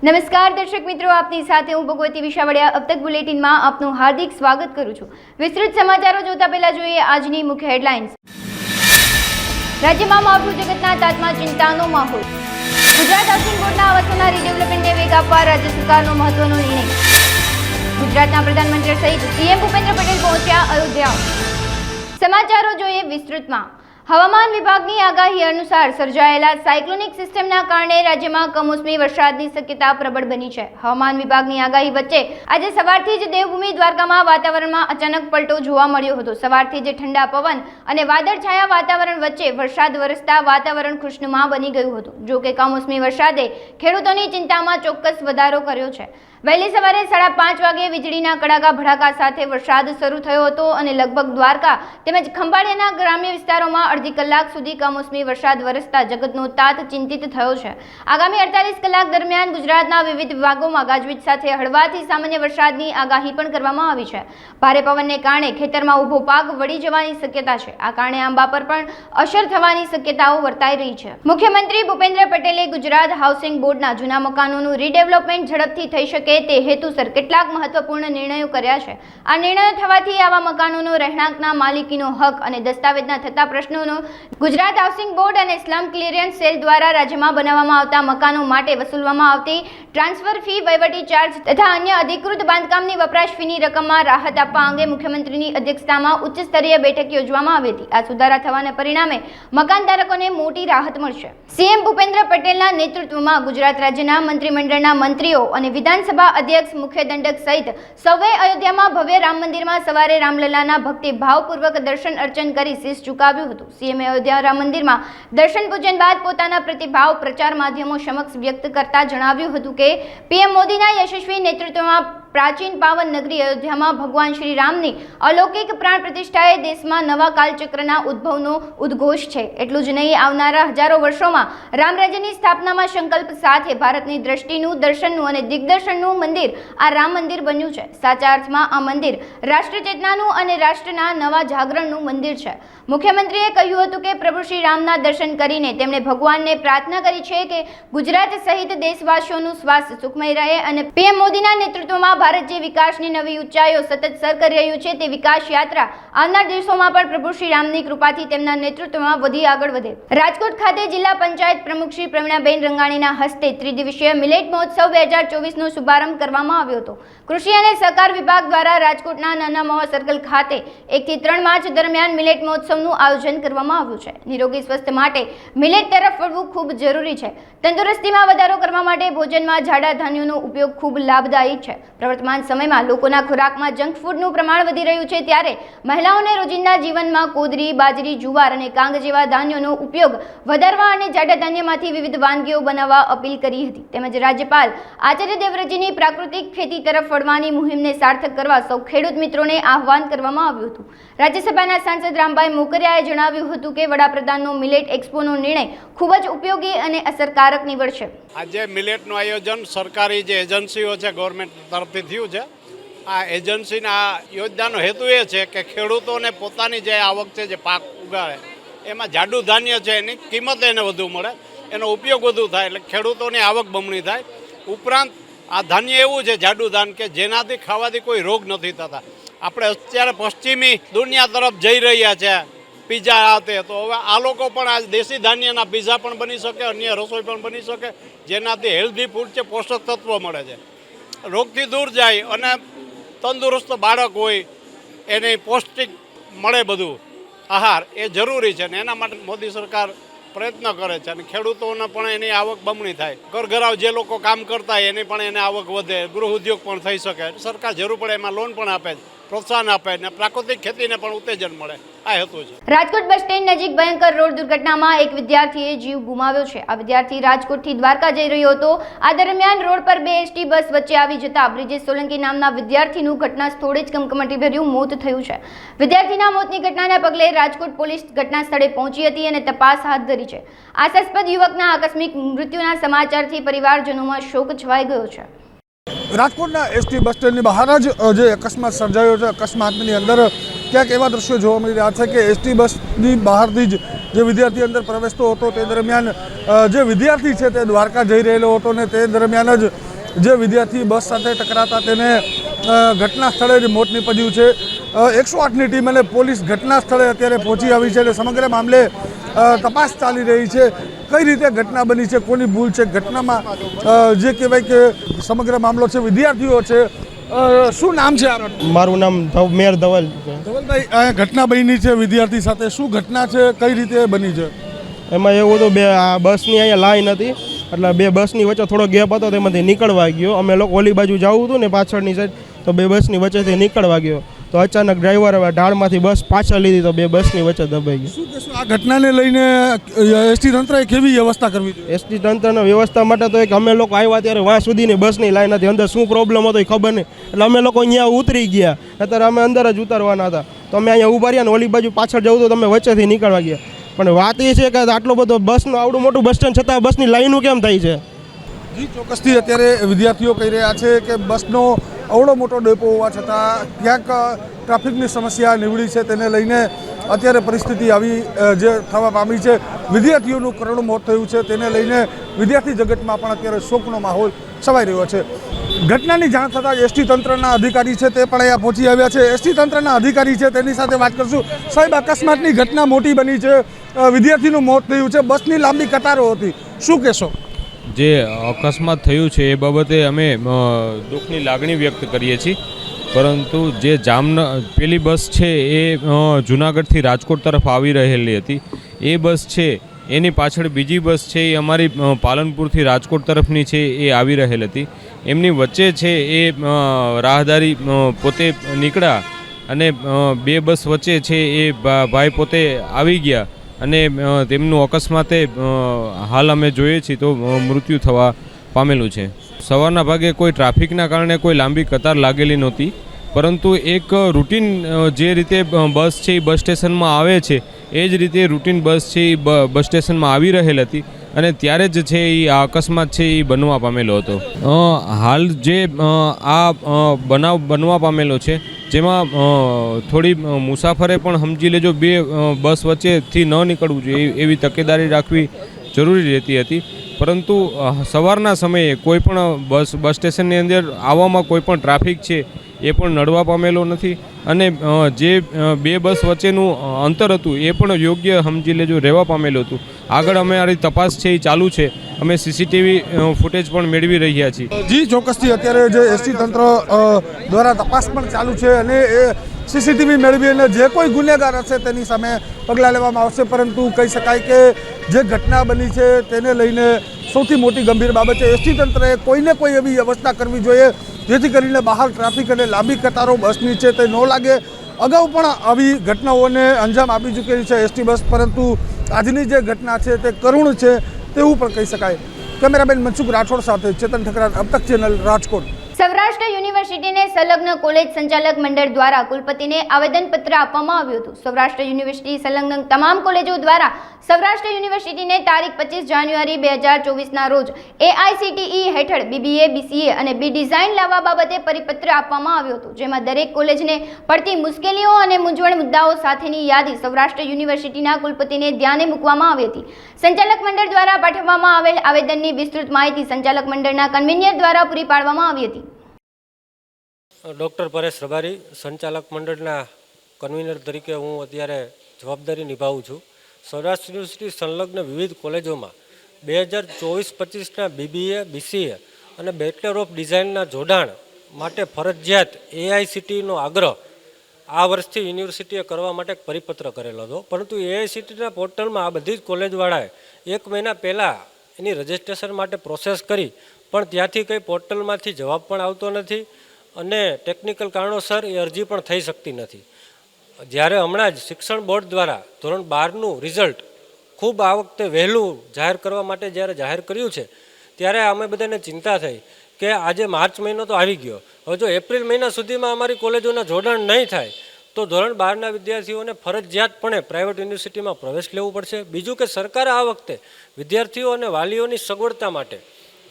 નમસ્કાર દર્શક મિત્રો, આપની સાથે હું ભગવતી વિશાવડિયા અબ તક બુલેટિનમાં આપનું હાર્દિક સ્વાગત કરું છું। વિસ્તૃત સમાચારો જોતા પહેલા જોઈએ આજની મુખ્ય હેડલાઇન્સ। રાજ્યમાં માવઠું જગતના તાતમાં ચિંતાનો માહોલ। ગુજરાત હાઉસિંગ બોર્ડના આવાસોના રીડેવલપમેન્ટને વેગ આપવા રાજ્ય સરકારનો મહત્વનો નિર્ણય। ગુજરાતના પ્રધાનમંત્રી સહિત સીએમ ભૂપેન્દ્ર પટેલ પહોંચ્યા અયોધ્યા। સમાચારો જોઈએ વિસ્તૃતમાં। હવામાન વિભાગની આગાહી અનુસાર સર્જાયેલા સાયક્લોનિક સિસ્ટમના કારણે રાજ્યમાં કમોસમી વરસાદની શક્યતા પ્રબળ બની છે। હવામાન વિભાગની આગાહી વચ્ચે આજે સવારથી જ દેવભૂમિ દ્વારકામાં વાતાવરણમાં અચાનક પલટો જોવા મળ્યો હતો। સવારથી જ ઠંડા પવન અને વાદળછાયા વાતાવરણ વચ્ચે વરસાદ વરસતા વાતાવરણ ખુશનુમા બની ગયું હતું। જો કે કમોસમી વરસાદે ખેડૂતોની ચિંતામાં ચોક્કસ વધારો કર્યો છે। વહેલી સવારે 5:30 વાગે વીજળીના કડાકા ભડાકા સાથે વરસાદ શરૂ થયો હતો અને લગભગ દ્વારકા તેમજ ખંભાળિયાના ગ્રામ્ય વિસ્તારોમાં અડધી કલાક સુધી કમોસમી વરસાદ વરસતા જગતનો તાત ચિંતિત થયો છે। આગામી 48 કલાક દરમિયાન ગુજરાતના વિવિધ વિભાગોમાં ગાજવીજ સાથે હળવાથી સામાન્ય વરસાદની આગાહી પણ કરવામાં આવી છે। ભારે પવનને કારણે ખેતરમાં ઊભો પાક વળી જવાની શક્યતા છે। આ કારણે આંબા પર પણ અસર થવાની શક્યતાઓ વર્તાઈ રહી છે। મુખ્યમંત્રી ભૂપેન્દ્ર પટેલે ગુજરાત હાઉસિંગ બોર્ડના જૂના મકાનોનું રીડેવલપમેન્ટ ઝડપથી થઈ શકે તે હેતુસર કેટલાક મહત્વપૂર્ણ નિર્ણયો કર્યા છે। આ નિર્ણયો થવાથી આવા મકાનોનો રહેણાંકના માલિકીનો હક અને દસ્તાવેજના થતા પ્રશ્નોનો ગુજરાત હાઉસિંગ બોર્ડ અને સ્લમ ક્લિયરન્સ સેલ દ્વારા રાજ્યમાં બનાવવામાં આવતા મકાનો માટે વસૂલવામાં આવતી ટ્રાન્સફર ફી, વહીવટી ચાર્જ તથા અન્ય અધિકૃત બાંધકામની વપરાશ ફીની રકમમાં રાહત આપવા અંગે મુખ્યમંત્રીની અધ્યક્ષતામાં ઉચ્ચ સ્તરીય બેઠક યોજવામાં આવી હતી। આ સુધારા થવાના પરિણામે મકાનધારકોને મોટી રાહત મળશે। સીએમ ભૂપેન્દ્ર પટેલના નેતૃત્વમાં ગુજરાત રાજ્યના મંત્રીમંડળના મંત્રીઓ અને વિધાનસભા અધ્યક્ષ, મુખ્ય દંડક સહિત સૌએ અયોધ્યામાં ભવ્ય રામ મંદિરમાં સવારે રામલલ્લાના ભક્તિભાવપૂર્વક દર્શન અર્ચન કરી શીશ ઝુકાવ્યું હતું। સીએમએ અયોધ્યા રામ મંદિરમાં દર્શન પૂજન બાદ પોતાના પ્રતિભાવ પ્રચાર માધ્યમો સમક્ષ વ્યક્ત કરતા જણાવ્યું હતું કે પીએમ મોદીના યશસ્વી નેતૃત્વમાં પ્રાચીન પાવન નગરી અયોધ્યામાં ભગવાન શ્રી રામની અલૌકિક પ્રાણ પ્રતિષ્ઠાએ દેશમાં નવા કાલચક્રના ઉદ્ભવનો ઉદ્ઘોષ છે। એટલું જ નહીં, આવનારા હજારો વર્ષોમાં રામ રાજ્યની સ્થાપનામાં સંકલ્પ સાથે ભારતની દ્રષ્ટિનું, દર્શનનું અને દિગ્દર્શનનું મંદિર આ રામ મંદિર બન્યું છે। સાચા અર્થમાં આ મંદિર રાષ્ટ્રચેતનાનું અને રાષ્ટ્રના નવા જાગરણનું મંદિર છે। મુખ્યમંત્રીએ કહ્યું હતું કે પ્રભુ શ્રી રામના દર્શન કરીને તેમણે ભગવાનને પ્રાર્થના કરી છે કે ગુજરાત સહિત દેશવાસીઓનું સ્વાસ્થ્ય સુખમય રહે અને પીએમ મોદીના નેતૃત્વમાં ભારત જે વિકાસની નવી ઊંચાઈઓ સતત સર કરી રહ્યું છે તે વિકાસ યાત્રા આવનાર દિવસોમાં પણ પ્રભુ શ્રી રામની કૃપાથી તેમના નેતૃત્વમાં વધી આગળ વધે। રાજકોટ ખાતે જિલ્લા પંચાયત પ્રમુખ શ્રી પ્રવીણાબેન રંગાણીના હસ્તે ત્રિદિવસીય મિલેટ મહોત્સવ 2024નો શુભારંભ કરવામાં આવ્યો હતો। કૃષિ અને સહકાર વિભાગ દ્વારા રાજકોટના નાના મવા સર્કલ ખાતે 1 થી 3 માર્ચ દરમિયાન મિલેટ મહોત્સવનું આયોજન કરવામાં આવ્યું છે। નિરોગી સ્વસ્થ માટે મિલેટ તરફ વળવું ખૂબ જરૂરી છે। તંદુરસ્તીમાં વધારો કરવા માટે ભોજનમાં જાડા ધાન્યોનો ઉપયોગ ખૂબ લાભદાયી છે। વર્તમાન સમયમાં લોકોના ખોરાકમાં જંક ફૂડનું પ્રમાણ વધી રહ્યું છે, ત્યારે મહિલાઓને રોજિંદા જીવનમાં કોદરી, બાજરી, જુવાર અને કાંગ જેવા ધાન્યોનો ઉપયોગ વધારવા અને જાડા ધાન્યમાંથી વિવિધ વાનગીઓ બનાવવા અપીલ કરી હતી। તેમજ રાજ્યપાલ આચાર્ય દેવવ્રતજીની પ્રાકૃતિક ખેતી તરફ વળવાની મુહિમને સાર્થક કરવા સૌ ખેડૂત મિત્રોને આહવાન કરવામાં આવ્યું હતું। રાજ્યસભાના સાંસદ રામભાઈ મોકરિયાએ જણાવ્યું હતું કે વડાપ્રધાનનો મિલેટ એક્સપોનો નિર્ણય ખૂબ જ ઉપયોગી અને અસરકારક નીવડશે। આજે મિલેટનું આયોજન સરકારી જે એજન્સીઓ છે ગવર્મેન્ટ તરફથી થયું છે। આ એજન્સીના યોજનાનો હેતુ એ છે કે ખેડૂતોને પોતાની જે આવક છે, જે પાક ઉગાડે એમાં જાડું ધાન્ય છે એની કિંમત એને વધુ મળે, એનો ઉપયોગ વધુ થાય, એટલે ખેડૂતોની આવક બમણી થાય। ઉપરાંત આ ધાન્ય એવું છે જાડું ધાન કે જેનાથી ખાવાથી કોઈ રોગ નથી થતા। આપણે અત્યારે પશ્ચિમી દુનિયા તરફ જઈ રહ્યા છે, પીઝા આવતે, તો હવે આ લોકો પણ આ દેશી ધાન્યના પીઝા પણ બની શકે, અન્ય રસોઈ પણ બની શકે, જેનાથી હેલ્ધી ફૂડ છે, પોષક તત્વો મળે છે, રોગથી દૂર જાય અને તંદુરસ્ત બાળક હોય એને પૌષ્ટિક મળે બધું આહાર, એ જરૂરી છે ને એના માટે મોદી સરકાર પ્રયત્ન કરે છે અને ખેડૂતોને પણ એની આવક બમણી થાય। ઘરઘરાવ જે લોકો કામ કરતા હોય એની પણ એને આવક વધે, ગૃહ ઉદ્યોગ પણ થઈ શકે। સરકાર જરૂર પડે એમાં લોન પણ આપે, પ્રોત્સાહન આપે અને પ્રાકૃતિક ખેતીને પણ ઉત્તેજન મળે, આ હેતુ છે। રાજકોટ બસ સ્ટેન્ડ નજીક ભયંકર રોડ દુર્ઘટનામાં એક વિદ્યાર્થીએ જીવ ગુમાવ્યો છે। આ વિદ્યાર્થી રાજકોટથી દ્વારકા જઈ રહ્યો હતો। આ દરમિયાન રોડ પર 2 એસટી બસ વચ્ચે આવી જતા બ્રિજેશ સોલંકી નામના વિદ્યાર્થીનું ઘટના સ્થળે જ કમકમાટીભર્યું મોત થયું છે। વિદ્યાર્થીના મોતની ઘટનાના પગલે રાજકોટ પોલીસ ઘટના સ્થળે પહોંચી હતી અને તપાસ હાથ ધરી છે। આશાસ્પદ યુવકના આકસ્મિક મૃત્યુના સમાચારથી પરિવારજનોમાં શોક છવાઈ ગયો છે। રાજકોટના એસટી બસ સ્ટેન્ડની બહાર જ જે અકસ્માત સર્જાયો છે, અકસ્માતની અંદર ક્યાંક એવા દ્રશ્યો જોવા મળી રહ્યા છે કે એસટી બસની બહારથી જ જે વિદ્યાર્થી અંદર પ્રવેશતો હતો તે દરમિયાન જે વિદ્યાર્થી છે તે દ્વારકા જઈ રહેલો હતો ને તે દરમિયાન જ જે વિદ્યાર્થી બસ સાથે ટકરાતા તેને ઘટના સ્થળે જ મોત નીપજ્યું છે. 108ની ટીમ અને પોલીસ ઘટના સ્થળે અત્યારે પહોંચી આવી છે અને સમગ્ર મામલે તપાસ ચાલી રહી છે. કઈ રીતે ઘટના બની છે, કોની ભૂલ છે, ઘટનામાં જે કહેવાય કે સમગ્ર મામલો છે વિદ્યાર્થીઓ છે. શું નામ છે આપનું? મારું નામ મેયર ધવલ છે. ધવલભાઈ, આ ઘટના બની છે વિદ્યાર્થી સાથે, શું ઘટના છે, કઈ રીતે બની છે? એમાં એવું હતું, બે આ બસની અહીંયા લાઈન હતી એટલે બે બસની વચ્ચે થોડો ગેપ હતો, તેમાંથી નીકળવા ગયો. અમે લોકો ઓલી બાજુ જવું હતું ને પાછળની સાઈડ, તો બે બસની વચ્ચેથી નીકળવા ગયો તો અચાનક ડ્રાઈવર ઢાળમાંથી બસ પાછળ લીધી તો બે બસની વચ્ચે દબાઈ ગઈ. શું કહેશો આ ઘટનાને લઈને એસટી તંત્રએ કેવી વ્યવસ્થા કરવી જોઈએ? એસટી તંત્રના વ્યવસ્થા માટે તો એક અમે લોકો આવ્યા ત્યારે વાં સુધીની બસની લાઈન હતી, અંદર શું પ્રોબ્લેમ હતો એ ખબર નહીં, એટલે અમે લોકો અહીંયા ઉતરી ગયા. અત્યારે અમે અંદર જ ઉતરવાના હતા તો અમે અહીંયા ઊભા રહ્યા ને ઓલી બાજુ પાછળ જવું તો તમે વચ્ચેથી નીકળવા ગયા. પણ વાત એ છે કે આટલો બધો બસનો આવડું મોટું બસ સ્ટેન્ડ છતાં બસની લાઈનો કેમ થાય છે? જી, ચોક્કસથી અત્યારે વિદ્યાર્થીઓ કહી રહ્યા છે કે બસનો અવડો મોટો ડેપો હોવા છતાં ક્યાંક ટ્રાફિકની સમસ્યા નીવડી છે, તેને લઈને અત્યારે પરિસ્થિતિ આવી જે થવા પામી છે. વિદ્યાર્થીઓનું કરુણ મોત થયું છે, તેને લઈને વિદ્યાર્થી જગતમાં પણ અત્યારે શોકનો માહોલ છવાઈ રહ્યો છે. ઘટનાની જાણ થતાં એસટી તંત્રના અધિકારી છે તે પણ અહીંયા પહોંચી આવ્યા છે. એસટી તંત્રના અધિકારી છે તેની સાથે વાત કરશું. સાહેબ, અકસ્માતની ઘટના મોટી બની છે, વિદ્યાર્થીનું મોત થયું છે, બસની લાંબી કતારો હતી, શું કહેશો? જે અકસ્માત થયું છે એ બાબતે અમે દુઃખની લાગણી વ્યક્ત કરીએ છીએ, પરંતુ જે પેલી બસ છે એ જૂનાગઢથી રાજકોટ તરફ આવી રહેલી હતી. એ બસ છે એની પાછળ બીજી બસ છે એ અમારી પાલનપુરથી રાજકોટ તરફની છે એ આવી રહેલ હતી. એમની વચ્ચે છે એ રાહદારી પોતે નીકળ્યા અને બે બસ વચ્ચે છે એ ભાઈ પોતે આવી ગયા અને તેમનું અકસ્માતે હાલ અમે જોઈએ છીએ તો મૃત્યુ થવા પામેલું છે. સવારના ભાગે કોઈ ટ્રાફિકના કારણે કોઈ લાંબી કતાર લાગેલી નહોતી, પરંતુ એક રૂટીન જે રીતે બસ છે એ બસ સ્ટેશનમાં આવે છે એ જ રીતે રૂટીન બસ છે એ બસ સ્ટેશનમાં આવી રહેલ હતી અને ત્યારે જ છે એ આ અકસ્માત છે એ બનવા પામેલો હતો. હાલ જે આ બનાવ બનવા પામેલો છે જેમાં થોડી મુસાફરે પણ સમજી લેજો બે બસ વચ્ચેથી ન નીકળવું જોઈએ એવી તકેદારી રાખવી જરૂરી રહેતી હતી. પરંતુ સવારના સમયે કોઈ પણ બસ સ્ટેશનની અંદર આવવામાં કોઈ પણ ટ્રાફિક છે એ પણ નડવા પામેલો નથી અને જે બે બસ વચ્ચેનું અંતર હતું એ પણ યોગ્ય સમજી લેજો રહેવા પામેલું હતું. આગળ અમારી તપાસ છે એ ચાલુ છે, અમે સીસીટીવી ફૂટેજ પણ મેળવી રહ્યા છીએ. જી, ચોક્કસથી અત્યારે જે એસટી તંત્ર દ્વારા તપાસ પણ ચાલુ છે અને એ સીસીટીવી મેળવી અને જે કોઈ ગુનેગાર હશે તેની સામે પગલાં લેવામાં આવશે. પરંતુ કહી શકાય કે જે ઘટના બની છે તેને લઈને સૌથી મોટી ગંભીર બાબત છે. એસટી તંત્રએ કોઈને કોઈ એવી વ્યવસ્થા કરવી જોઈએ જેથી કરીને બહાર ટ્રાફિક અને લાંબી કતારો બસની છે તે ન લાગે. અગાઉ પણ આવી ઘટનાઓને અંજામ આપી ચૂકેલી છે એસટી બસ, પરંતુ આજની જે ઘટના છે તે કરુણ છે તેવું પણ કહી શકાય. કેમેરામેન મનસુખ રાઠોડ સાથે ચેતન ઠકરાર, અબ તક ચેનલ, રાજકોટ. સૌરાષ્ટ્ર યુનિવર્સિટીને સંલગ્ન કોલેજ સંચાલક મંડળ દ્વારા કુલપતિને આવેદનપત્ર આપવામાં આવ્યું હતું. સૌરાષ્ટ્ર યુનિવર્સિટી સંલગ્ન તમામ કોલેજો દ્વારા સૌરાષ્ટ્ર યુનિવર્સિટીને તારીખ 25 જાન્યુઆરી 2024ના રોજ AICTE હેઠળ BBA, BCA અને B ડિઝાઇન લાવવા બાબતે પરિપત્ર આપવામાં આવ્યો હતો, જેમાં દરેક કોલેજને પડતી મુશ્કેલીઓ અને મૂંઝવણ મુદ્દાઓ સાથેની યાદી સૌરાષ્ટ્ર યુનિવર્સિટીના કુલપતિને ધ્યાને મૂકવામાં આવી હતી. સંચાલક મંડળ દ્વારા પાઠવવામાં આવેલ આવેદનની વિસ્તૃત માહિતી સંચાલક મંડળના કન્વીનર દ્વારા પૂરી પાડવામાં આવી હતી. ડૉક્ટર પરેશ રબારી, સંચાલક મંડળના કન્વીનર તરીકે હું અત્યારે જવાબદારી નિભાવું છું. સૌરાષ્ટ્ર યુનિવર્સિટી સંલગ્ન વિવિધ કોલેજોમાં 2024-25ના BBA, BCA અને બેચલર ઓફ ડિઝાઇનના જોડાણ માટે ફરજિયાત AICTEનો આગ્રહ આ વર્ષથી યુનિવર્સિટીએ કરવા માટે એક પરિપત્ર કરેલો હતો. પરંતુ AICTEના પોર્ટલમાં આ બધી જ કોલેજવાળાએ 1 મહિના પહેલાં એની રજિસ્ટ્રેશન માટે પ્રોસેસ કરી, પણ ત્યાંથી કંઈ પોર્ટલમાંથી જવાબ પણ આવતો નથી અને ટેકનિકલ કારણોસર એ અરજી પણ થઈ શકતી નથી. જ્યારે હમણાં જ શિક્ષણ બોર્ડ દ્વારા ધોરણ 12નું રિઝલ્ટ ખૂબ આ વખતે વહેલું જાહેર કરવા માટે જ્યારે જાહેર કર્યું છે ત્યારે અમે બધાને ચિંતા થઈ કે આજે માર્ચ મહિનો તો આવી ગયો, હવે જો એપ્રિલ મહિના સુધીમાં અમારી કોલેજોના જોડાણ નહીં થાય તો ધોરણ 12ના વિદ્યાર્થીઓને ફરજિયાતપણે પ્રાઇવેટ યુનિવર્સિટીમાં પ્રવેશ લેવું પડશે. બીજું કે સરકારે આ વખતે વિદ્યાર્થીઓ અને વાલીઓની સગવડતા માટે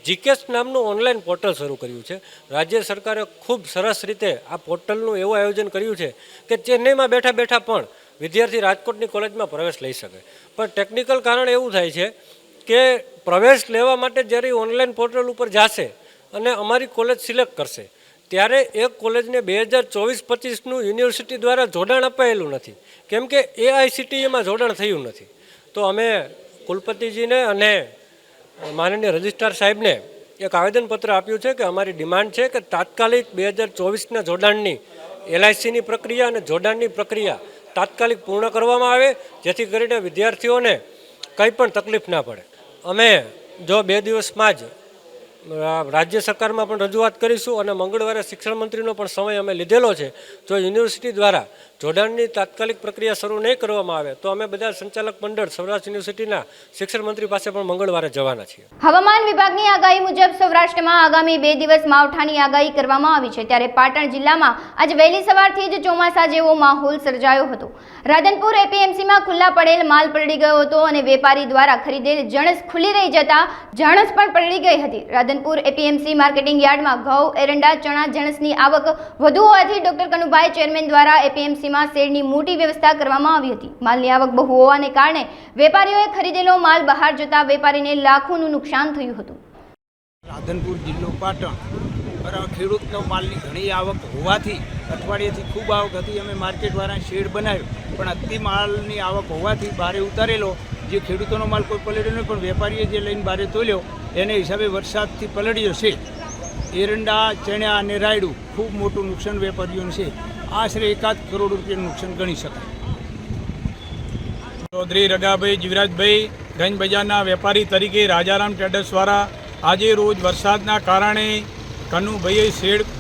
GCAS નામનું ઓનલાઈન પોર્ટલ શરૂ કર્યું છે. રાજ્ય સરકારે ખૂબ સરસ રીતે આ પોર્ટલનું એવું આયોજન કર્યું છે કે ચેન્નઈમાં બેઠા બેઠા પણ વિદ્યાર્થી રાજકોટની કોલેજમાં પ્રવેશ લઈ શકે. પણ ટેકનિકલ કારણ એવું થાય છે કે પ્રવેશ લેવા માટે જ્યારે ઓનલાઈન પોર્ટલ ઉપર જશે અને અમારી કોલેજ સિલેક્ટ કરશે ત્યારે એ કોલેજને 2024-25નું યુનિવર્સિટી દ્વારા જોડાણ અપાયેલું નથી, કેમ કે AICTEમાં જોડાણ થયું નથી. તો અમે કુલપતિજીને અને માનનીય રજિસ્ટ્રાર સાહેબને એક આવેદનપત્ર આપ્યું છે કે અમારી ડિમાન્ડ છે કે તાત્કાલિક 2024ના જોડાણની LICની પ્રક્રિયા અને જોડાણની પ્રક્રિયા તાત્કાલિક પૂર્ણ કરવામાં આવે, જેથી કરીને વિદ્યાર્થીઓને કંઈ પણ તકલીફ ના પડે. અમે જો 2 દિવસમાં જ રાજ્ય સરકારમાં પણ રજૂઆત કરીશું અને મંગળવારે શિક્ષણ મંત્રીનો પણ સમય અમે લીધેલો છે. જો યુનિવર્સિટી દ્વારા જોડાણની તાત્કાલિક પ્રક્રિયા શરૂ નહીં કરવામાં આવે તો અમે બધા સંચાલક મંડળ સૌરાષ્ટ્ર યુનિવર્સિટીના શિક્ષણ મંત્રી પાસે પણ મંગળવારે જવાના છીએ. હવામાન વિભાગની આગાહી મુજબ સૌરાષ્ટ્રમાં આગામી 2 દિવસ માવઠાની આગાહી કરવામાં આવી છે. ત્યારે પાટણ જિલ્લામાં આજે વહેલી સવારથી જ ચોમાસા જેવો માહોલ સર્જાયો હતો. રાધનપુર APMCમાં ખુલ્લા પડેલ માલ પલળી ગયો હતો અને વેપારી દ્વારા ખરીદેલ જણસ ખુલ્લી રહી જતા જણસ પણ પલળી ગઈ હતી. રાધનપુર APMC માર્કેટિંગ યાર્ડમાં ઘઉં, એરંડા, ચણા, જણસની આવક વધુ હોવાથી ડોક્ટર કનુભાઈ ચેરમેન દ્વારા APMCમાં શેડની મોટી વ્યવસ્થા કરવામાં આવી હતી. માલની આવક બહુ હોવાને કારણે વેપારીઓએ ખરીદેલો માલ બહાર જતા વેપારીને લાખોનું નુકસાન થયું હતું. રાધનપુર જિલ્લો પાટણ ખેડૂતનો માલની ઘણી આવક હોવાથી અઠવાડિયેથી ખૂબ આવક હતી. અમે માર્કેટવાળા શેડ બનાવ્યો, પણ અતિ માલની આવક હોવાથી બારે ઉતારેલો. જે ખેડૂતોનો માલ કોઈ પલળ્યો નહીં, પણ વેપારીએ જે લઈને બારે તોલ્યો એને હિસાબે વરસાદથી પલળ્યો છે. એરંડા, ચણા અને રાયડું ખૂબ મોટું નુકસાન વેપારીઓનું છે. આશરે 1 કરોડ રૂપિયાનું નુકસાન ગણી શકાય. ચૌધરી રગાભાઈ જીવરાજભાઈ ગંજ બજારના વેપારી તરીકે રાજારામ ટ્રેડર્સવાળા આજે રોજ વરસાદના કારણે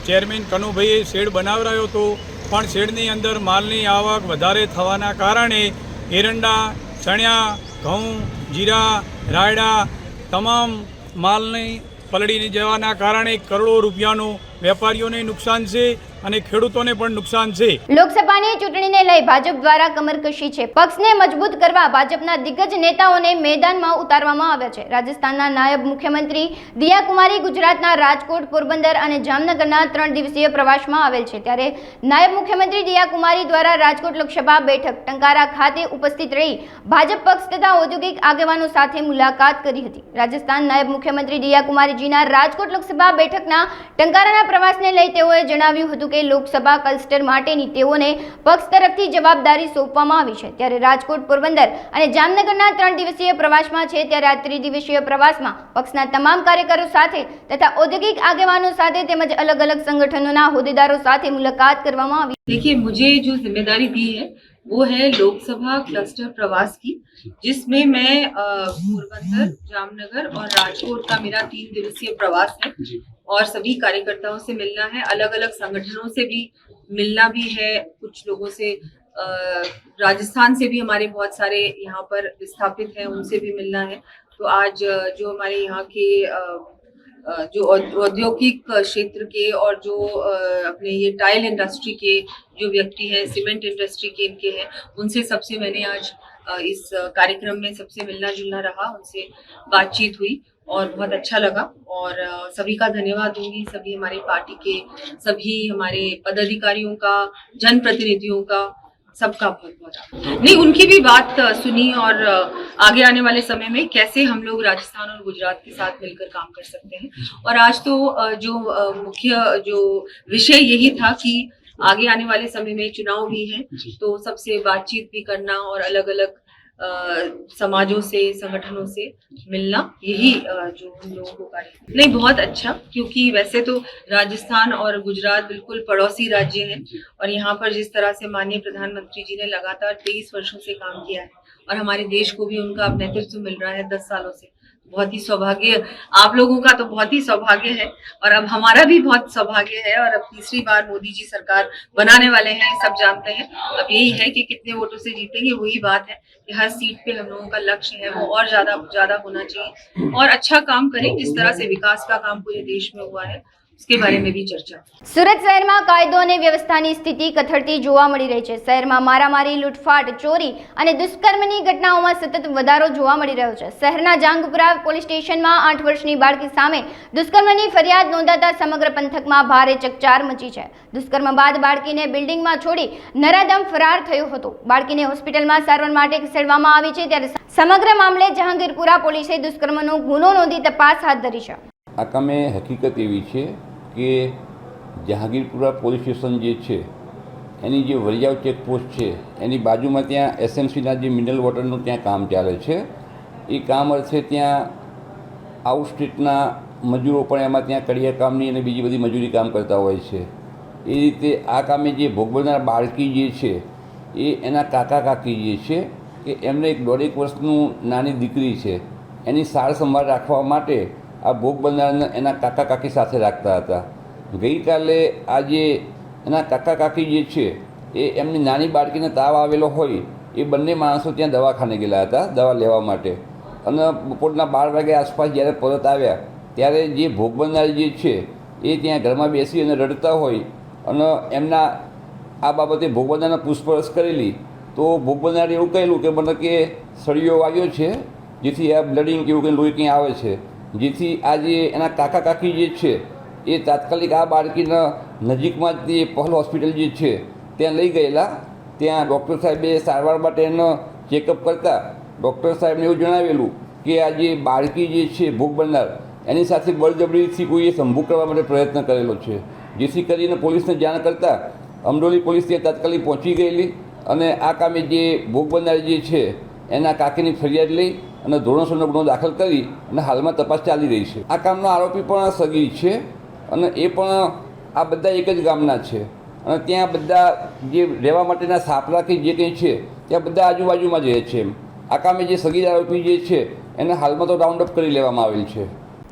ચેરમેન કનુભાઈએ શેડ બનાવરાયો હતો, પણ શેડની અંદર માલની આવક વધારે થવાના કારણે એરંડા, ચણ્યા, ઘઉં, જીરા, રાયડા તમામ માલની પલળી જવાના કારણે કરોડો રૂપિયાનું વેપારીઓને નુકસાન છે અને ખેડૂતોને પણ નુકસાન છે. લોકસભાની ચૂંટણીને લઈ ભાજપ દ્વારા કમરકશી છે. પક્ષને મજબૂત કરવા ભાજપના દિગ્ગજ નેતાઓને મેદાનમાં ઉતારવામાં આવ્યા છે. રાજસ્થાનના નાયબ મુખ્યમંત્રી દિયા કુમારી ગુજરાતના રાજકોટ, પોરબંદર અને જામનગરના 3 દિવસીય પ્રવાસમાં આવેલ છે. ત્યારે નાયબ મુખ્યમંત્રી દિયા કુમારી દ્વારા રાજકોટ લોકસભા બેઠક ટંકારા ખાતે ઉપસ્થિત રહી ભાજપ પક્ષ તથા ઔદ્યોગિક આગેવાનો સાથે મુલાકાત કરી હતી. રાજસ્થાન નાયબ મુખ્યમંત્રી દિયા કુમારીજીના રાજકોટ લોકસભા બેઠકના ટંકારાના પ્રવાસને લઈ તેઓએ જણાવ્યું હતું કે લોકસભા ક્લસ્ટર માટેની તેઓને પક્ષ તરફથી જવાબદારી સોંપવામાં આવી છે. ત્યારે રાજકોટ, પોરબંદર અને જામનગરના 3 દિવસીય પ્રવાસમાં છે. ત્યારે આ 3 દિવસીય પ્રવાસમાં પક્ષના તમામ કાર્યકરો સાથે તથા ઔદ્યોગિક આગેવાનો સાથે તેમજ અલગ અલગ સંગઠનોના હોદ્દેદારો સાથે મુલાકાત કરવામાં આવી. देखिए, मुझे जो जिम्मेदारी दी है वो है लोकसभा क्लस्टर प्रवास की, जिसमें मैं पोरबंदर, जामनगर और राजकोट का मेरा 3 दिवसीय प्रवास है और सभी कार्यकर्ताओं से मिलना है, अलग अलग संगठनों से भी मिलना भी है, कुछ लोगों से राजस्थान से भी हमारे बहुत सारे यहाँ पर विस्थापित हैं, उनसे भी मिलना है. तो आज जो हमारे यहाँ के जो औद्योगिक क्षेत्र के और जो अपने ये टाइल इंडस्ट्री के जो व्यक्ति हैं, सीमेंट इंडस्ट्री के इनके हैं, उनसे सबसे मैंने आज इस कार्यक्रम में सबसे मिलना जुलना रहा, उनसे बातचीत हुई और बहुत अच्छा लगा. और सभी का धन्यवाद दूंगी, सभी हमारी पार्टी के सभी हमारे पदाधिकारियों का, जनप्रतिनिधियों का, सबका बहुत बहुत नहीं, उनकी भी बात सुनी और आगे आने वाले समय में कैसे हम लोग राजस्थान और गुजरात के साथ मिलकर काम कर सकते हैं. और आज तो जो मुख्य जो विषय यही था कि आगे आने वाले समय में चुनाव भी हैं, तो सबसे बातचीत भी करना और अलग अलग समाजों से, संगठनों से मिलना, यही जो हम लोगों को कार्य नहीं, बहुत अच्छा. क्योंकि वैसे तो राजस्थान और गुजरात बिल्कुल पड़ोसी राज्य हैं और यहाँ पर जिस तरह से माननीय प्रधानमंत्री जी ने लगातार 23 वर्षों से काम किया है और हमारे देश को भी उनका अब नेतृत्व मिल रहा है 10 सालों से, बहुत ही सौभाग्य, आप लोगों का तो बहुत ही सौभाग्य है और अब हमारा भी बहुत सौभाग्य है. और अब 3री बार मोदी जी सरकार बनाने वाले हैं, सब जानते हैं. अब यही है कि कितने वोटों से जीतेंगे, वही बात है कि हर सीट पे हम लोगों का लक्ष्य है वो और ज़्यादा होना चाहिए और अच्छा काम करें. जिस तरह से विकास का काम पूरे देश में हुआ है उसके बारे में भी चर्चा. સુરત શહેરમાં કાયદો અને વ્યવસ્થાની સ્થિતિ કથળતી જોવા મળી રહી છે. શહેરમાં મારામારી, લૂંટફાટ, ચોરી અને દુષ્કર્મની ઘટનાઓમાં સતત વધારો જોવા મળી રહ્યો છે. શહેરના જાંગપુરા પોલીસ સ્ટેશનમાં 8 વર્ષની બાળકી સામે દુષ્કર્મની ફરિયાદ નોંધાતા સમગ્ર પંથકમાં ભારે ચકચાર મચી છે. દુષ્કર્મ બાદ બાળકીને બિલ્ડિંગમાં છોડી નરાધમ ફરાર થયો હતો. બાળકીને હોસ્પિટલમાં સારવાર માટે ખસેડવામાં આવી છે. ત્યારે સમગ્ર મામલે જહાંગીરપુરા પોલીસે દુષ્કર્મનો ગુનો નોંધી તપાસ હાથ ધરી છે. આ કામે હકીકત એવી છે કે જહાંગીરપુરા પોલીસ સ્ટેશન જે છે એની જે વરિયાવ ચેકપોસ્ટ છે એની બાજુમાં ત્યાં એસએમસીના જે મિનરલ વોટરનું ત્યાં કામ ચાલે છે. એ કામ અર્થે ત્યાં આઉટ સ્ટેટના મજૂરો પણ એમાં ત્યાં કડિયા કામની અને બીજી બધી મજૂરી કામ કરતા હોય છે. એ રીતે આ કામે જે ભોગ બનનાર બાળકી જે છે એ એના કાકા કાકી જે છે કે એમને એક 1.5 વર્ષનું નાની દીકરી છે, એની સાર સંભાળ રાખવા માટે આ ભોગ બનનારને એના કાકા કાકી સાથે રાખતા હતા. ગઈકાલે આ જે એના કાકા કાકી જે છે એ એમની નાની બાળકીને તાવ આવેલો હોય એ બંને માણસો ત્યાં દવાખાને ગયેલા હતા દવા લેવા માટે. અને બપોરના 12 વાગ્યા આસપાસ જ્યારે પરત આવ્યા ત્યારે જે ભોગ બનનાર જે છે એ ત્યાં ઘરમાં બેસી અને રડતા હોય અને એમના આ બાબતે ભોગ બનનારને પૂછપરછ કરેલી તો ભોગ બનનારે એવું કહેલું કે મને કે સળિયો વાગ્યો છે જેથી આ બ્લડિંગ કેવું કંઈ લોહી કંઈ આવે છે, જેથી આ જે એના કાકા કાકી જે છે એ તાત્કાલિક આ બાળકીના નજીકમાં જે પહલ હોસ્પિટલ જે છે ત્યાં લઈ ગયેલા. ત્યાં ડૉક્ટર સાહેબે સારવાર માટે એનો ચેકઅપ કરતાં ડૉક્ટર સાહેબને એવું જણાવેલું કે આ જે બાળકી જે છે ભોગ બનનાર એની સાથે બળજબરીથી કોઈએ સંભોગ કરવા માટે પ્રયત્ન કરેલો છે, જેથી કરીને પોલીસને જાણ કરતાં અમરોલી પોલીસ ત્યાં તાત્કાલિક પહોંચી ગયેલી અને આ કામે જે ભોગ બનનાર જે છે એના કાકીની ફરિયાદ લઈ અને ધોરણસરનો ગુનો દાખલ કરી અને હાલમાં તપાસ ચાલી રહી છે. આ કામનો આરોપી પણ સગીર છે અને એ પણ આ બધા એક જ ગામના છે અને ત્યાં બધા જે રહેવા માટેના સાપરા કે જે કંઈ છે ત્યાં બધા આજુબાજુમાં જ રહે છે. આ કામે જે સગીર આરોપી જે છે એને હાલમાં તો રાઉન્ડ અપ કરી લેવામાં આવેલ છે.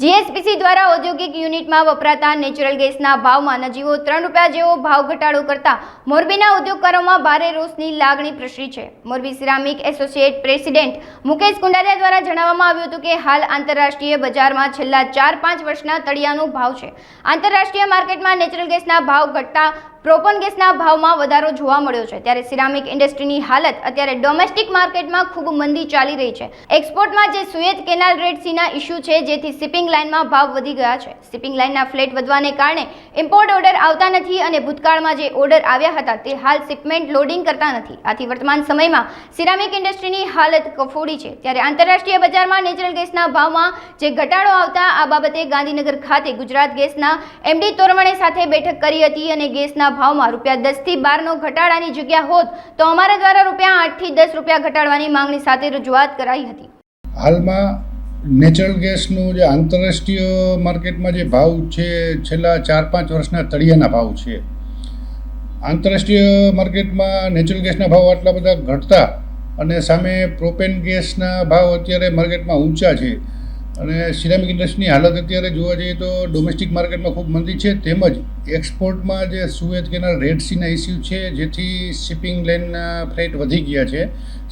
જીએસપીસી દ્વારા ઔદ્યોગિક યુનિટમાં વપરાતા નેચરલ ગેસના ભાવમાં નજીવો 3 રૂપિયા જેવો ભાવ ઘટાડો કરતા મોરબીના ઉદ્યોગકારોમાં ભારે રોષની લાગણી પ્રસરી છે. Morbi ceramic associate president Mukesh Kundariya દ્વારા જણાવવામાં આવ્યું હતું કે હાલ આંતરરાષ્ટ્રીય બજારમાં છેલ્લા 4-5 વર્ષના તળિયાનો ભાવ છે. આંતરરાષ્ટ્રીય માર્કેટમાં નેચરલ ગેસના ભાવ ઘટતા પ્રોપન ગેસના ભાવમાં વધારો જોવા મળ્યો છે. ત્યારે સિરામિક ઇન્ડસ્ટ્રીની હાલત અત્યારે ડોમેસ્ટિક માર્કેટમાં ખૂબ મંદી ચાલી રહી છે. એક્સપોર્ટમાં જે સુએઝ કેનાલ રેડ સીના ઇસ્યુ છે જેથી શિપિંગ લાઇનમાં ભાવ વધી ગયા છે. શિપિંગ લાઇનના ફ્લેટ વધવાને કારણે ઇમ્પોર્ટ ઓર્ડર આવતા નથી અને ભૂતકાળમાં જે ઓર્ડર આવ્યા હતા તે હાલ શિપમેન્ટ લોડિંગ કરતા નથી. આથી વર્તમાન સમયમાં સિરામિક ઇન્ડસ્ટ્રીની હાલત કફોડી છે. ત્યારે આંતરરાષ્ટ્રીય બજારમાં નેચરલ ગેસના ભાવમાં જે ઘટાડો આવતા આ બાબતે ગાંધીનગર ખાતે ગુજરાત ગેસના એમડી તોરવણે સાથે બેઠક કરી હતી અને ગેસના ભાવમાં ₹10 થી 12નો ઘટાડાની જગ્યા હોત તો અમારા દ્વારા ₹8 થી 10 રૂપિયા ઘટાડવાની માંગણી સાથે રજૂઆત કરાઈ હતી. હાલમાં નેચરલ ગેસનું જે આંતરરાષ્ટ્રીય માર્કેટમાં જે ભાવ છે છેલ્લા 4-5 વર્ષના તળિયાના ભાવ છે. આંતરરાષ્ટ્રીય માર્કેટમાં નેચરલ ગેસના ભાવ આટલા બધા ઘટતા અને સામે પ્રોપેન ગેસના ભાવ અત્યારે માર્કેટમાં ઊંચા છે અને સિરામિક ઇન્ડસ્ટ્રીની હાલત અત્યારે જોવા જઈએ તો ડોમેસ્ટિક માર્કેટમાં ખૂબ મંદી છે. તેમજ એક્સપોર્ટમાં જે સુએઝ કેનાલ રેડ સીના ઇસ્યુ છે જેથી શિપિંગ લાઇનના ફ્રેટ વધી ગયા છે.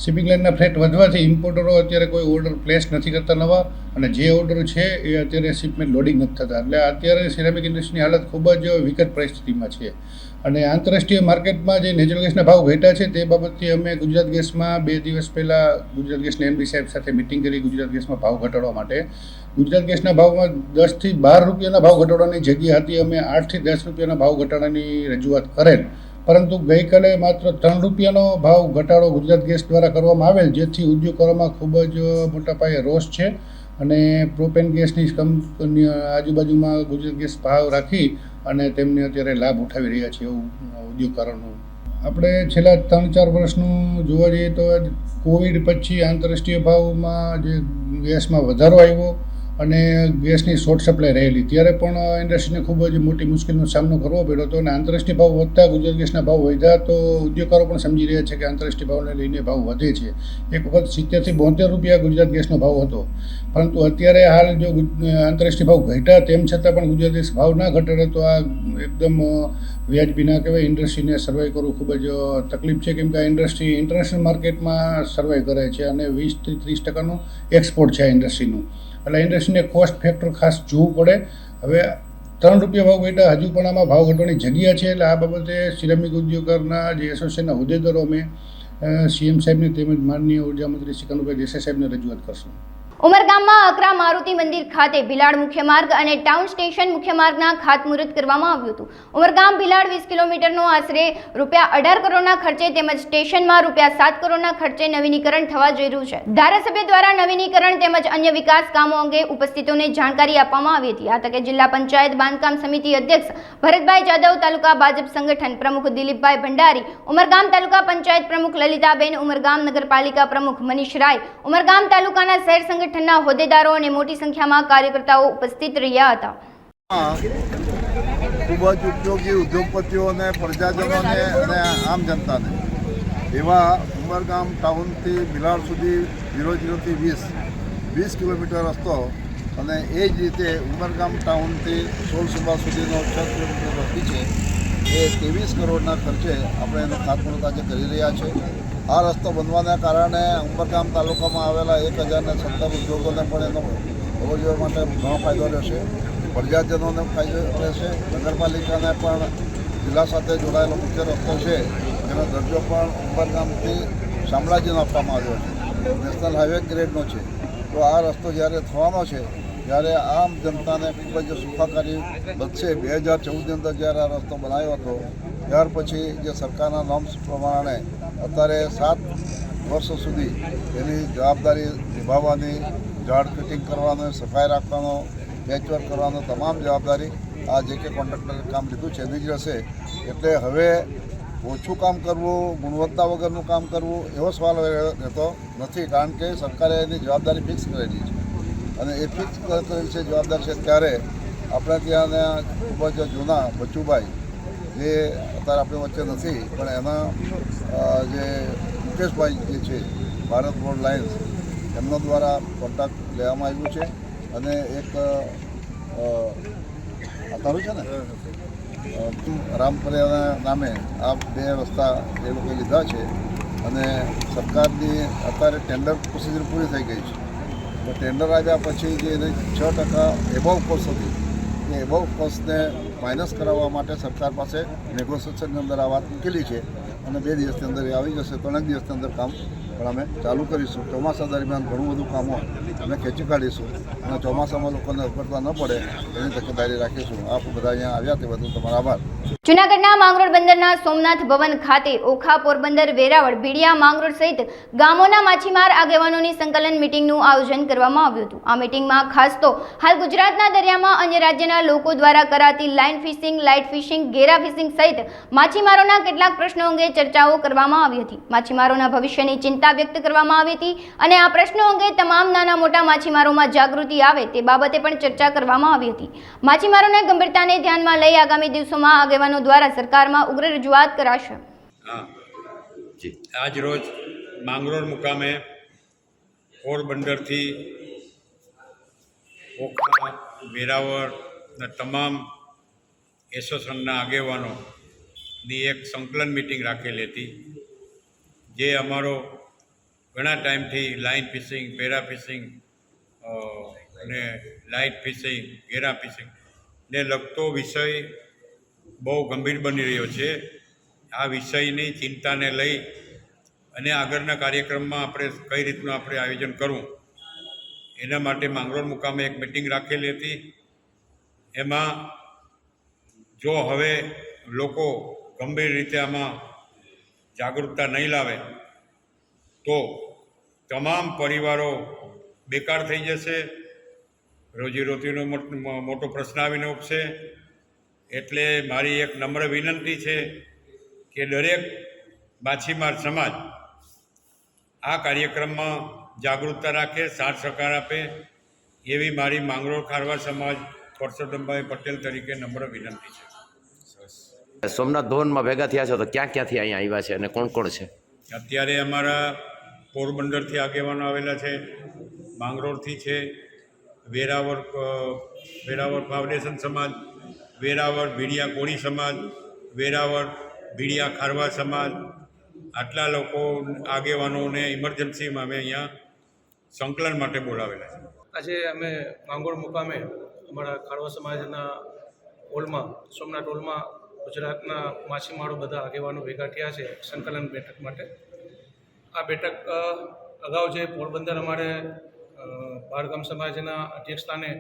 શિપિંગ લાઇનના ફ્રેટ વધવાથી ઇમ્પોર્ટરો અત્યારે કોઈ ઓર્ડર પ્લેસ નથી કરતા નવા અને જે ઓર્ડર છે એ અત્યારે શિપમેન્ટ લોડિંગ નથી થતા. એટલે અત્યારે સિરામિક ઇન્ડસ્ટ્રીની હાલત ખૂબ જ વિકટ પરિસ્થિતિમાં છે અને આંતરરાષ્ટ્રીય માર્કેટમાં જે નેચરલ ગેસના ભાવ ઘટ્યા છે તે બાબતથી અમે ગુજરાત ગેસમાં 2 દિવસ પહેલાં ગુજરાત ગેસના એમડી સાહેબ સાથે મિટિંગ કરી ગુજરાત ગેસમાં ભાવ ઘટાડવા માટે. ગુજરાત ગેસના ભાવમાં 10 થી 12 રૂપિયાના ભાવ ઘટાડવાની જગ્યા હતી અમે 8 થી 10 રૂપિયાના ભાવ ઘટાડાની રજૂઆત કરેલ, પરંતુ ગઈકાલે માત્ર 3 રૂપિયાનો ભાવ ઘટાડો ગુજરાત ગેસ દ્વારા કરવામાં આવેલ, જેથી ઉદ્યોગકારોમાં ખૂબ જ મોટા પાયે રોષ છે અને પ્રોપેન ગેસની કંપની આજુબાજુમાં ગુજરાત ગેસ ભાવ રાખી અને તેમને અત્યારે લાભ ઉઠાવી રહ્યા છે એવું ઉદ્યોગકારોનું. આપણે છેલ્લા 3-4 વર્ષનું જોવા જઈએ તો કોવિડ પછી આંતરરાષ્ટ્રીય ભાવમાં જે ગેસમાં વધારો આવ્યો અને ગેસની શોર્ટ સપ્લાય રહેલી ત્યારે પણ ઇન્ડસ્ટ્રીને ખૂબ જ મોટી મુશ્કેલીનો સામનો કરવો પડ્યો હતો અને આંતરરાષ્ટ્રીય ભાવ વધતા ગુજરાત ગેસના ભાવ વધ્યા તો ઉદ્યોગકારો પણ સમજી રહ્યા છે કે આંતરરાષ્ટ્રીય ભાવને લઈને ભાવ વધે છે. એક વખત 70 થી 72 રૂપિયા ગુજરાત ગેસનો ભાવ હતો, પરંતુ અત્યારે હાલ જો આંતરરાષ્ટ્રીય ભાવ ઘટ્યા તેમ છતાં પણ ગુજરાત ગેસ ભાવ ના ઘટાડે તો આ એકદમ વ્યાજબી ના કહેવાય. ઇન્ડસ્ટ્રીને સર્વાઈવ કરવું ખૂબ જ તકલીફ છે, કેમ કે આ ઇન્ડસ્ટ્રી ઇન્ટરનેશનલ માર્કેટમાં સર્વાઈવ કરે છે અને 20 થી 30% એક્સપોર્ટ છે આ ઇન્ડસ્ટ્રીનું. એટલે ઇન્ડસ્ટ્રીને કોસ્ટ ફેક્ટર ખાસ જોવું પડે. હવે 3 રૂપિયા ભાવ ઘટ્યા, હજુ પણ આમાં ભાવ ઘટવાની જગ્યા છે. એટલે આ બાબતે સિરામિક ઉદ્યોગકારના જે એસોસિએશનના હોદ્દેદારો અમે સીએમ સાહેબને તેમજ માનનીય ઉર્જા મંત્રી શ્રી કનુભાઈ દેસાઈ સાહેબને રજૂઆત કરશું. ઉમરગામમાં અકરા મારુતિ મંદિર ખાતે ભિલાડ મુખ્ય માર્ગ અને ટાઉન સ્ટેશન મુખ્ય માર્ગના ખાતમુહૂર્ત કરવામાં આવ્યું હતું. ઉમરગામ ભિલાડ 20 કિલોમીટરનો આશરે ₹18 કરોડના ખર્ચે તેમજ સ્ટેશનમાં ₹7 કરોડના ખર્ચે નવીનીકરણ થવા જઈ રહ્યું છે. ધારાસભ્ય દ્વારા નવીનીકરણ તેમજ અન્ય વિકાસ કામો અંગે ઉપસ્થિતોને જાણકારી આપવામાં આવી હતી. આ તકે જિલ્લા પંચાયત બાંધકામ સમિતિ અધ્યક્ષ ભરતભાઈ જાદવ, તાલુકા ભાજપ સંગઠન પ્રમુખ દિલીપભાઈ ભંડારી, ઉમરગામ તાલુકા પંચાયત પ્રમુખ લલિતાબેન, ઉમરગામ નગરપાલિકા પ્રમુખ મનીષ રાય, ઉમરગામ તાલુકાના શહેર સંગઠનના હોદ્દેદારો અને મોટી સંખ્યામાં કાર્યકર્તાઓ ઉપસ્થિત રહ્યા હતા. ખૂબ જ ઉપયોગી ઉદ્યોગપતિઓને, પ્રજાજનોને અને આમ જનતાને એવા ઉમરગામ ટાઉનથી ભિલાડ સુધી 00 થી 20 કિલોમીટર રસ્તો અને એ જ રીતે ઉમરગામ ટાઉનથી સોલસુબા સુધીનો 6 કિલોમીટર રસ્તી છે. એ 23 કરોડના ખર્ચે આપણે એનો ખાતમુહૂર્ત આજે કરી રહ્યા છે. આ રસ્તો બનવાના કારણે ઉમરગામ તાલુકામાં આવેલા 1070 ઉદ્યોગોને પણ એનો અવરજવર માટે ઘણો ફાયદો રહેશે. પ્રજાજનોને ફાયદો રહેશે. નગરપાલિકાને પણ જિલ્લા સાથે જોડાયેલો મુખ્ય રસ્તો છે એનો દરજ્જો પણ ઉમરગામથી શામળાજીનો આપવામાં આવ્યો છે. નેશનલ હાઈવે ગ્રેડનો છે. તો આ રસ્તો જ્યારે થવાનો છે ત્યારે આમ જનતાને ખૂબ જ સુખાકારી બનશે. 2014ની અંદર જ્યારે આ રસ્તો બનાવ્યો હતો ત્યાર પછી જે સરકારના નોર્મ્સ પ્રમાણે અત્યારે 7 વર્ષ સુધી એની જવાબદારી નિભાવવાની, ઝાડ કટિંગ કરવાનો, સફાઈ રાખવાનો, પેચવર્ક કરવાનો તમામ જવાબદારી આ જે કે કોન્ટ્રાક્ટરે કામ લીધું છે એની જ રહેશે. એટલે હવે ઓછું કામ કરવું, ગુણવત્તા વગરનું કામ કરવું એવો સવાલ રહેતો નથી, કારણ કે સરકારે એની જવાબદારી ફિક્સ કરેલી છે અને એ ફિક્સ કરેલી છે જવાબદાર છે. ત્યારે આપણે ત્યાંના ખૂબ જ જૂના બચુભાઈ જે અત્યારે આપણી વચ્ચે નથી પણ એના જે મુકેશભાઈ જે છે ભારત રોડ લાઇન્સ એમના દ્વારા કોન્ટ્રાક્ટ લેવામાં આવ્યું છે અને એક આ તારું છે ને રામપરિયાના નામે આ 2 રસ્તા એ લોકોએ લીધા છે અને સરકારની અત્યારે ટેન્ડર પ્રોસિજર પૂરી થઈ ગઈ છે. તો ટેન્ડર આવ્યા પછી જે એને 6% એબોવ કોસ્ટ હતી એ એબોવ કોસ્ટને માઇનસ કરાવવા માટે સરકાર પાસે નેગોશિએશનની અંદર આ વાત મૂકેલી છે અને 2 દિવસની અંદર એ આવી જશે. 3 દિવસની અંદર કામ પણ અમે ચાલુ કરીશું. ચોમાસા દરમિયાન ઘણું બધું કામો અમે ખેંચી કાઢીશું અને ચોમાસામાં લોકોને અગવડતા ન પડે એની તકેદારી રાખીશું. આપ બધા અહીંયા આવ્યા તે બધું તમારો આભાર. જૂનાગઢના માંગરોળ બંદરના સોમનાથ ભવન ખાતે ઓખા, પોરબંદર, વેરાવળ, ભીડિયા, માંગરોળ સહિત ગામોના માછીમાર આગેવાનોની સંકલન મિટિંગનું આયોજન કરવામાં આવ્યું હતું. આ મિટિંગમાં ખાસ તો હાલ ગુજરાતના દરિયામાં અન્ય રાજ્યના લોકો દ્વારા કરાતી લાઇન ફિશિંગ, લાઇટ ફિશિંગ, ઘેરા ફિશિંગ સહિત માછીમારોના કેટલાક પ્રશ્નો અંગે ચર્ચાઓ કરવામાં આવી હતી. માછીમારોના ભવિષ્યની ચિંતા વ્યક્ત કરવામાં આવી હતી અને આ પ્રશ્નો અંગે તમામ નાના મોટા માછીમારોમાં જાગૃતિ આવે તે બાબતે પણ ચર્ચા કરવામાં આવી હતી. માછીમારોને ગંભીરતાને ધ્યાનમાં લઈ આગામી દિવસોમાં આગેવાનો દ્વારા સરકારમાં ઉગ્ર રજૂઆત કરાશે. આજ રોજ માંગરોળ મુકામે પોરબંદરથી ઓખા, વેરાવળના તમામ એસોસિએશનના આગેવાનોની એક સંકલન મિટિંગ રાખેલી હતી. જે અમારો ઘણા ટાઈમથી લાઇન ફિશિંગ, પેરા ફિશિંગ અને લાઇટ ફિશિંગ, ઘેરા ફિશિંગ ને લગતો વિષય બહુ ગંભીર બની રહ્યો છે. આ વિષયની ચિંતાને લઈ અને આગળના કાર્યક્રમમાં આપણે કઈ રીતનું આપણે આયોજન કરવું એના માટે માંગરોળ મુકામે એક મિટિંગ રાખેલી હતી. એમાં જો હવે લોકો ગંભીર રીતે આમાં જાગૃતતા નહીં લાવે તો તમામ પરિવારો બેકાર થઈ જશે, રોજીરોટીનો મોટો પ્રશ્ન આવીને ઉપશે. એટલે મારી એક નમ્ર વિનંતી છે કે દરેક માછીમાર સમાજ આ કાર્યક્રમમાં જાગૃતતા રાખે, સાથ સહકાર આપે એવી મારી માંગરોળ ખારવા સમાજ પરસોત્તમભાઈ પટેલ તરીકે નમ્ર વિનંતી છે. સોમનાથ ભવનમાં ભેગા થયા છો તો ક્યાંથી અહીંયા આવ્યા છે અને કોણ કોણ છે? અત્યારે અમારા પોરબંદરથી આગેવાનો આવેલા છે, માંગરોળથી છે, વેરાવળ ફાઉન્ડેશન સમાજ, વેરાવળ ભીડિયા કોળી સમાજ, વેરાવળ ભીડિયા ખારવા સમાજ, આટલા લોકો આગેવાનોને ઇમરજન્સીમાં અમે અહીંયા સંકલન માટે બોલાવેલા છે. આજે અમે માંગરોળ મુકામે અમારા ખારવા સમાજના હોલમાં, સોમનાથ હોલમાં ગુજરાતના માછીમારો બધા આગેવાનો ભેગા થયા છે સંકલન બેઠક માટે. આ બેઠક અગાઉ જે પોરબંદર અમારે બહારગામ સમાજના અધ્યક્ષસ્થાને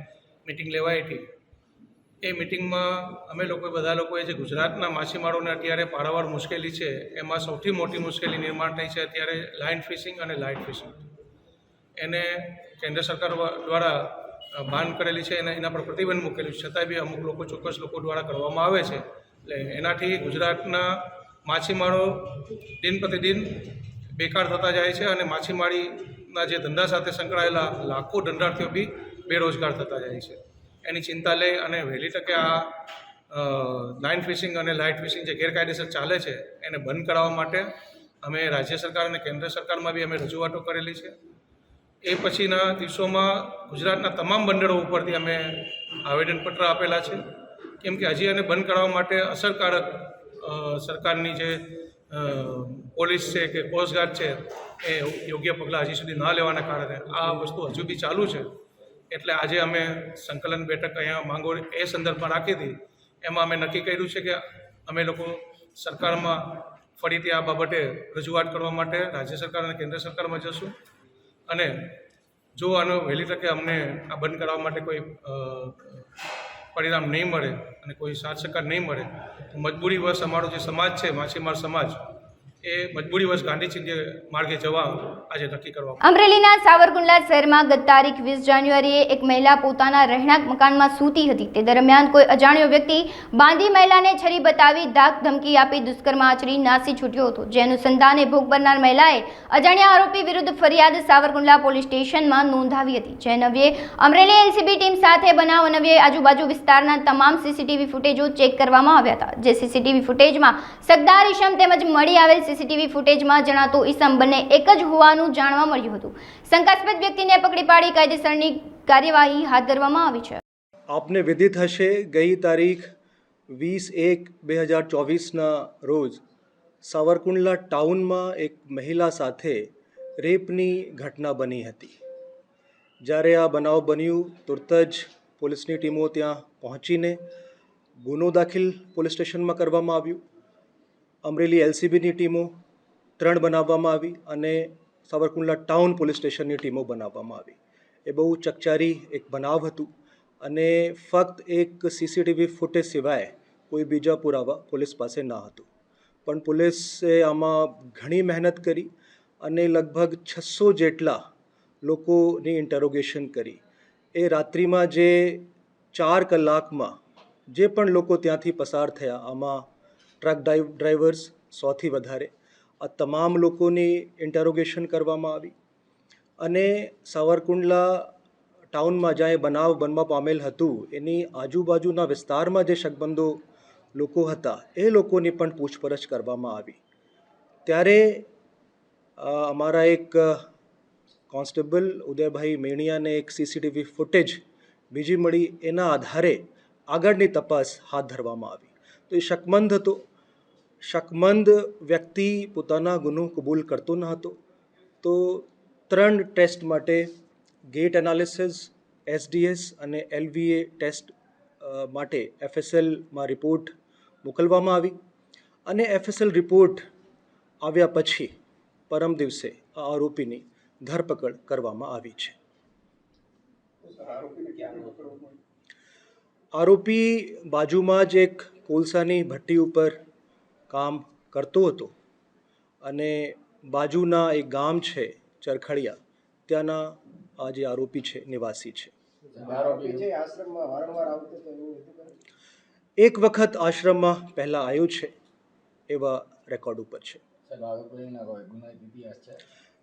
મિટિંગ લેવાઈ હતી. એ મિટિંગમાં અમે બધા લોકોએ જે ગુજરાતના માછીમારોને અત્યારે પારાવાર મુશ્કેલી છે એમાં સૌથી મોટી મુશ્કેલી નિર્માણ થઈ છે અત્યારે લાઇન ફિશિંગ અને લાઇટ ફિશિંગ. એને કેન્દ્ર સરકાર દ્વારા બાન કરેલી છે અને એના પર પ્રતિબંધ મૂકેલું છે, છતાંય બી અમુક લોકો ચોક્કસ લોકો દ્વારા કરવામાં આવે છે. એટલે એનાથી ગુજરાતના માછીમારો દિન પ્રતિદિન બેકાર થતા જાય છે અને માછીમારીના જે ધંધા સાથે સંકળાયેલા લાખો ધંધાર્થીઓ બી બેરોજગાર થતા જાય છે. એની ચિંતા લઈ અને વહેલી તકે આ લાઇન ફિશિંગ અને લાઇટ ફિશિંગ જે ગેરકાયદેસર ચાલે છે એને બંધ કરાવવા માટે અમે રાજ્ય સરકાર અને કેન્દ્ર સરકારમાં બી અમે રજૂઆતો કરેલી છે. એ પછીના દિવસોમાં ગુજરાતના તમામ બંદરો ઉપરથી અમે આવેદનપત્ર આપેલા છે, કેમ કે હજી એને બંધ કરાવવા માટે અસરકારક સરકારની જે પોલીસ છે કે કોસ્ટગાર્ડ છે એ યોગ્ય પગલાં હજી સુધી ના લેવાના કારણે આ વસ્તુ હજુ બી ચાલુ છે. એટલે આજે અમે સંકલન બેઠક અહીંયા માંગોળ એ સંદર્ભમાં રાખી હતી. એમાં અમે નક્કી કર્યું છે કે અમે લોકો સરકારમાં ફરીથી આ બાબતે રજૂઆત કરવા માટે રાજ્ય સરકાર અને કેન્દ્ર સરકારમાં જશું અને જો આનો વહેલી તકે અમને આ બંધ કરાવવા માટે કોઈ પરિણામ નહીં મળે અને કોઈ સાથ સહકાર નહીં મળે તો મજબૂરીવશ અમારો જે સમાજ છે માછીમાર સમાજ એ મજબૂરીવશ ગાંધીજી માર્ગે જવા આજે નક્કી કરવા. અમરેલીના સાવરકુંડલા શહેરમાં ગત તારીખ 20 જાન્યુઆરીએ એક મહિલા પોતાના રહેણાંક મકાનમાં સૂતી હતી. તે દરમિયાન કોઈ અજાણ્યો વ્યક્તિ બાંધી મહિલાને છરી બતાવી ધાક ધમકી આપી દુષ્કર્મ આચરી નાસી છૂટ્યો હતો. જે અનુસંધાને ભોગ બનનાર મહિલાએ અજાણ્યા આરોપી વિરુદ્ધ ફરિયાદ સાવરકુંડલા પોલીસ સ્ટેશનમાં નોંધાવી હતી. જે અન્વયે અમરેલી એલસીબી ટીમ સાથે બનાવ અન્વયે આજુબાજુ વિસ્તારના તમામ સીસીટીવી ફૂટેજો ચેક કરવામાં આવ્યા હતા. જે સીસીટીવી ફૂટેજમાં સગદાર ઈસમ તેમજ મળી આવેલ સીસીટીવી ફૂટેજમાં જણાતો ઈસમ બંને એક જ હોવાનું જાણવા મળ્યું હતું. શંકાસ્પદ વ્યક્તિને પકડી પાડી કાયદેસરની કાર્યવાહી હાથ ધરવામાં આવી છે. આપને વિદિત હશે, ગઈ તારીખ 20/1/2024ના રોજ સાવરકુંડલા ટાઉનમાં એક મહિલા સાથે રેપની ઘટના બની હતી. જ્યારે આ બનાવ બન્યું તુરત જ પોલીસની ટીમો ત્યાં પહોંચીને ગુનો દાખલ પોલીસ સ્ટેશનમાં કરવામાં આવ્યું. અમરેલી એલસીબીની ટીમો 3 બનાવવામાં આવી અને સાવરકુંડલા ટાઉન પોલીસ સ્ટેશનની ટીમો બનાવવામાં આવી. એ બહુ ચકચારી એક બનાવ હતું અને ફક્ત એક સીસીટીવી ફૂટેજ સિવાય કોઈ બીજા પુરાવા પોલીસ પાસે ન હતું. પણ પોલીસે આમાં ઘણી મહેનત કરી અને લગભગ 600 જેટલા લોકોની ઇન્ટરોગેશન કરી. એ રાત્રિમાં જે 4 કલાકમાં જે પણ લોકો ત્યાંથી પસાર થયા, આમાં ટ્રક ડ્રાઈવર્સ 100થી વધારે, આ તમામ લોકોની ઇન્ટરોગેશન કરવામાં આવી અને સાવરકુંડલા ટાઉનમાં જ્યાં એ બનાવ બનવા પામેલ હતું એની આજુબાજુના વિસ્તારમાં જે શકમંદો લોકો હતા એ લોકોની પણ પૂછપરછ કરવામાં આવી. ત્યારે અમારા એક કોન્સ્ટેબલ ઉદયભાઈ મેણિયાને એક સીસીટીવી ફૂટેજ બીજી મળી, એના આધારે આગળની તપાસ હાથ ધરવામાં આવી. તો એ શકમંદ હતો. શકમંદ વ્યક્તિ પોતાના ગુનો કબૂલ કરતો ન હતો. તો 3 ટેસ્ટ માટે ગેટ એનાલિસિસ, એસડીએસ અને એલવીએ ટેસ્ટ માટે એફએસએલમાં રિપોર્ટ મોકલવામાં આવી અને એફએસએલ રિપોર્ટ આવ્યા પછી પરમ દિવસે આ આરોપીની ધરપકડ કરવામાં આવી છે. આરોપી બાજુમાં જ એક કોલસાની ભઠ્ઠી ઉપર કામ કરતો હતો અને બાજુના એક ગામ છે ચરખડિયા, ત્યાંના આ જે આરોપી છે નિવાસી છે. એક વખત આશ્રમમાં પહેલાં આવ્યું છે એવા રેકોર્ડ ઉપર છે.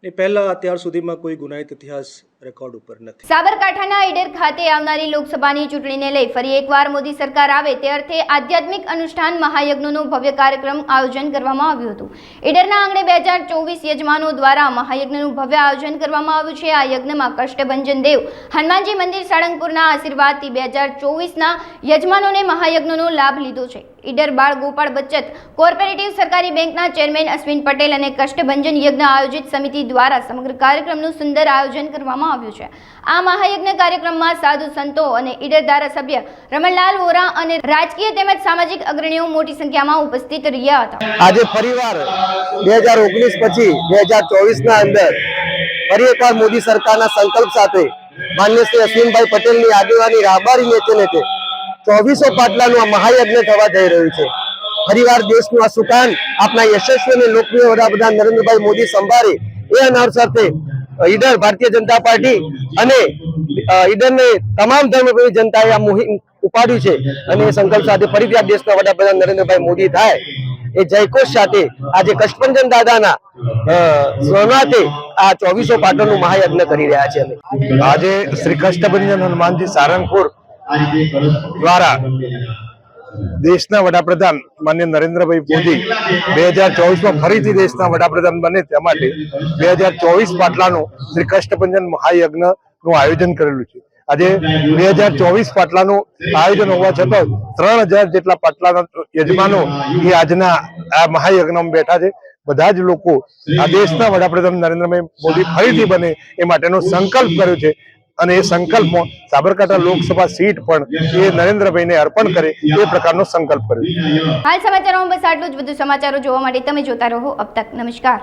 ને પહેલાં અત્યાર સુધીમાં કોઈ ગુનાહિત ઇતિહાસ રેકોર્ડ ઉપર નથી. સાબરકાંઠાના ઈડર ખાતે આવનારી લોકસભાની ચૂંટણીને લઈ ફરી એકવાર મોદી સરકાર આવે તે અર્થે આધ્યાત્મિક અનુષ્ઠાન મહાયજ્ઞનું ભવ્ય કાર્યક્રમ આયોજન કરવામાં આવ્યું હતું. ઈડરના આંગણે 2024 યજમાનો દ્વારા મહાયજ્ઞનું ભવ્ય આયોજન કરવામાં આવ્યું છે. આ યજ્ઞમાં કષ્ટભંજન દેવ હનુમાનજી મંદિર સાળંગપુરના આશીર્વાદથી 2024ના યજમાનોને મહાયજ્ઞનો લાભ લીધો છે. ઈડર બાળ ગોપાળ બચત કોઓપરેટિવ સરકારી બેંકના ચેરમેન અશ્વિન પટેલ અને કષ્ટભંજન યજ્ઞ આયોજિત સમિતિ દ્વારા સમગ્ર કાર્યક્રમનું સુંદર આયોજન કરવામાં આવ્યું છે. આ મહાયજ્ઞ કાર્યક્રમમાં સાધુ સંતો અને ઈડર ધારાસભ્ય રમણલાલ વોરા અને રાજકીય તેમજ સામાજિક અગ્રણીઓ મોટી સંખ્યામાં ઉપસ્થિત રહ્યા હતા. આજે ફરીવાર 2019 પછી 2024ના અંદર ફરી એકવાર મોદી સરકારના સંકલ્પ સાથે માન્ય શ્રી અશ્વિનભાઈ પટેલની આગેવાની રાહબારી નેતે 2400 પાટલાનું આ મહાયજ્ઞ થવા જઈ રહ્યું છે. ફરીવાર દેશનું આ સુકાન આપણા યશસ્વી અને લોકપ્રિય વડાપ્રધાન નરેન્દ્રભાઈ મોદી સંભાળે એ અનાર સાથે ઈડર ભારતીય જનતા પાર્ટી અને ઈડરને તમામ ધર્મપ્રેમી જનતાએ આ મુહિમ ઉપાડ્યું છે અને એ સંકલ્પ સાથે ફરીથી આ દેશના વડાપ્રધાન નરેન્દ્રભાઈ મોદી થાય એ જયઘોષ સાથે આજે કષ્ટભંજન દાદાના સ્વનાથે આ 2400 પાટણનું મહાયજ્ઞ કરી રહ્યા છે. આજે શ્રી કષ્ટભંજન હનુમાનજી સારંગપુર દ્વારા દેશના વડાપ્રધાન માન્ય નરેન્દ્રભાઈ મોદી 2024માં ફરીથી દેશના વડાપ્રધાન બને તે માટે 2024 પાટલાનું શ્રી કષ્ટભંજન મહાયજ્ઞનું આયોજન કરેલું છે. આજે 2024 પાટલાનું આયોજન હોવા છતાં 3000 જેટલા પાટલાના યજમાનો એ આજના આ મહાયજ્ઞમાં બેઠા છે. બધા જ લોકો આ દેશના વડાપ્રધાન નરેન્દ્રભાઈ મોદી ફરીથી બને એ માટેનો સંકલ્પ કર્યો છે અને એ સંકલ્પમાં સાબરકાંઠા લોકસભા સીટ પણ એ નરેન્દ્રભાઈને અર્પણ કરે એ પ્રકારનો સંકલ્પ કર્યો છે. હાલ સમાચારોમાં બસ આટલું જ. વધુ સમાચારો જોવા માટે તમે જોતા રહો અબ તક. નમસ્કાર.